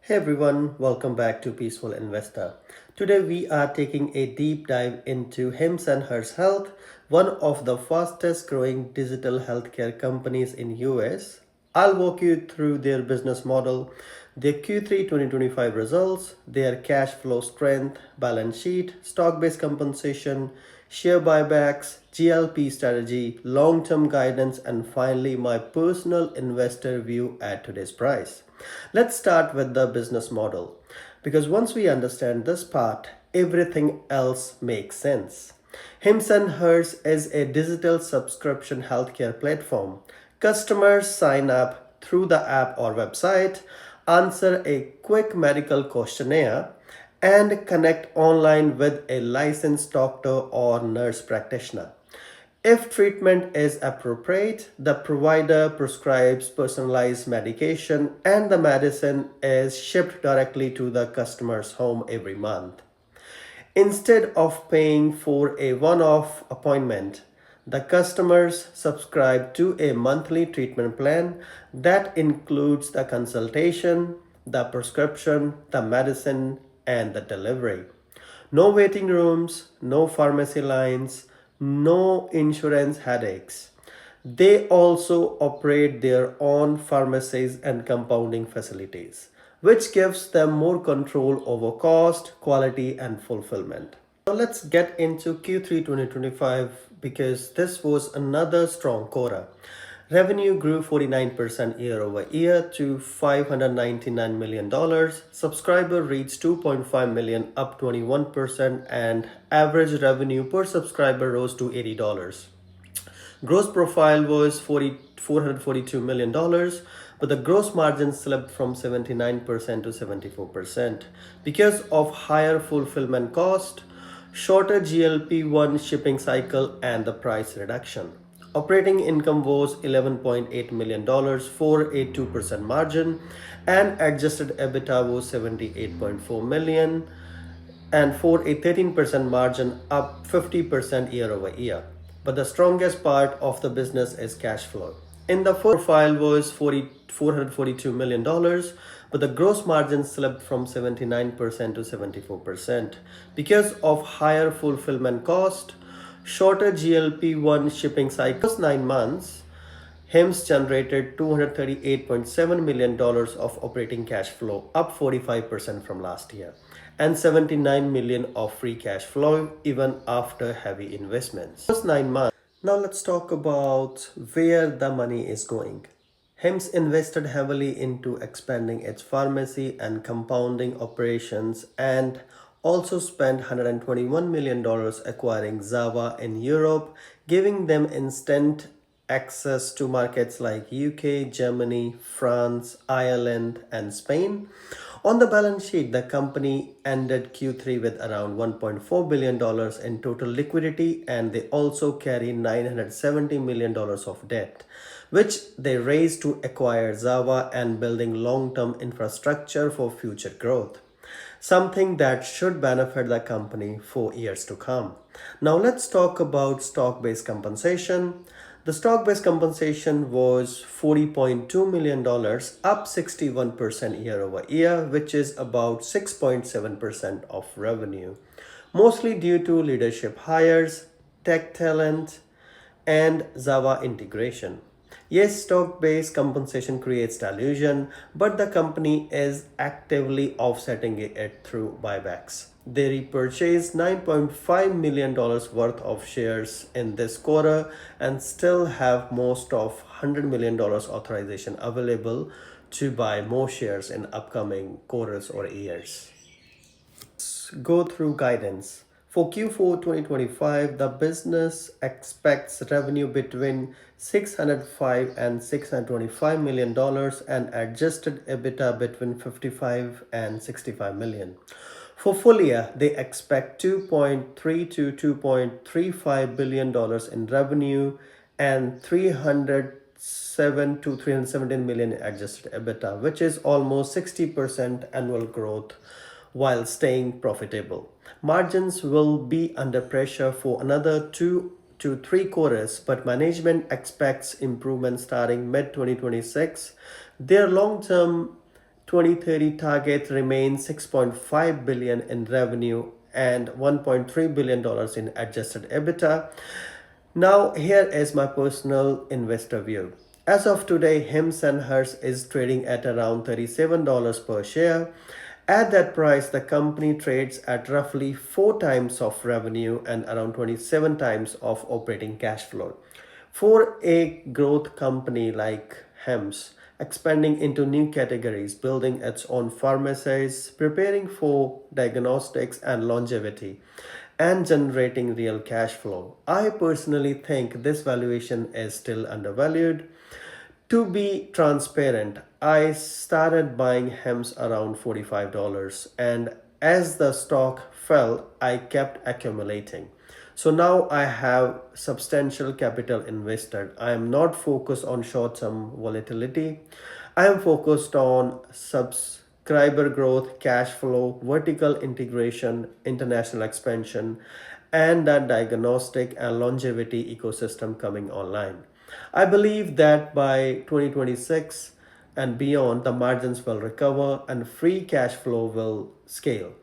Hey everyone, welcome back to Peaceful Investor. Today we are taking a deep dive into Hims and Hers Health, one of the fastest growing digital healthcare companies in US. I'll walk you through their business model, their Q3 2025 results, their cash flow strength, balance sheet, stock-based compensation, share buybacks, GLP strategy, long-term guidance, and finally my personal investor view at today's price. Let's start with the business model because once we understand this part, everything else makes sense. Hims and Hers is a digital subscription healthcare platform. Customers sign up through the app or website, answer a quick medical questionnaire, and connect online with a licensed doctor or nurse practitioner. If treatment is appropriate, the provider prescribes personalized medication and the medicine is shipped directly to the customer's home every month. Instead of paying for a one off appointment, the customers subscribe to a monthly treatment plan that includes the consultation, the prescription, the medicine, and the delivery. No waiting rooms, no pharmacy lines, no insurance headaches. They also operate their own pharmacies and compounding facilities, which gives them more control over cost, quality, and fulfillment. Now let's get into Q3 2025 because this was another strong quarter. Revenue grew 49% year over year to $599 million. Subscriber reached 2.5 million, up 21%, and average revenue per subscriber rose to $80. Gross profile was $442 million, but the gross margin slipped from 79% to 74% because of higher fulfillment cost, shorter GLP-1 shipping cycle, and the price reduction. Operating income was $11.8 million for a 2% margin, and adjusted EBITDA was $78.4 million and for a 13% margin, up 50% year over year. But the strongest part of the business is cash flow. In the first profile was $442 million, but the gross margin slipped from 79% to 74% because of higher fulfillment cost, shorter GLP-1 shipping cycle. First 9 months, Hims generated $238.7 million of operating cash flow, up 45% from last year, and $79 million of free cash flow even after heavy investments. First 9 months. Now let's talk about where the money is going. Hims invested heavily into expanding its pharmacy and compounding operations and also spent $121 million acquiring Zava in Europe, giving them instant access to markets like UK, Germany, France, Ireland, and Spain. On the balance sheet, the company ended Q3 with around $1.4 billion in total liquidity, and they also carry $970 million of debt, which they raised to acquire Zava and building long-term infrastructure for future growth, something that should benefit the company for years to come. Now let's talk about stock-based compensation. The stock-based compensation was $40.2 million, up 61% year over year, which is about 6.7% of revenue, mostly due to leadership hires, tech talent, and Java integration. Yes, stock-based compensation creates dilution, but the company is actively offsetting it through buybacks. They repurchased $9.5 million worth of shares in this quarter and still have most of $100 million authorization available to buy more shares in upcoming quarters or years. Go through guidance. For Q4 2025, the business expects revenue between $605 and $625 million and adjusted EBITDA between $55 and $65 million. For full year, they expect $2.3 to $2.35 billion in revenue and $307 to $317 million in adjusted EBITDA, which is almost 60% annual growth while staying profitable. Margins will be under pressure for another 2 to 3 quarters, but management expects improvement starting mid 2026. Their long term 2030 target remains 6.5 billion in revenue and 1.3 billion dollars in adjusted EBITDA. Now, here is my personal investor view. As of today, Hims and Hers is trading at around $37 per share. At that price, the company trades at roughly 4 times of revenue and around 27 times of operating cash flow. For a growth company like Hims, expanding into new categories, building its own pharmacies, preparing for diagnostics and longevity, and generating real cash flow, I personally think this valuation is still undervalued. To be transparent, I started buying Hems around $45, and as the stock fell, I kept accumulating. So now I have substantial capital invested. I am not focused on short term volatility. I am focused on subscriber growth, cash flow, vertical integration, international expansion, and the diagnostic and longevity ecosystem coming online. I believe that by 2026 and beyond, the margins will recover and free cash flow will scale,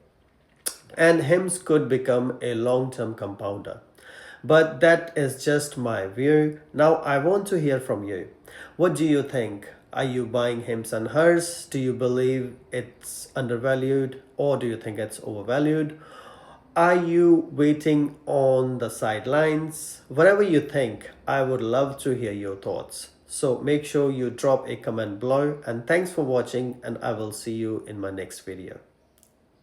and HIMS could become a long term compounder. But that is just my view. Now, I want to hear from you. What do you think? Are you buying HIMS and Hers? Do you believe it's undervalued, or do you think it's overvalued? Are you waiting on the sidelines? Whatever you think, I would love to hear your thoughts. So make sure you drop a comment below, and thanks for watching, and I will see you in my next video.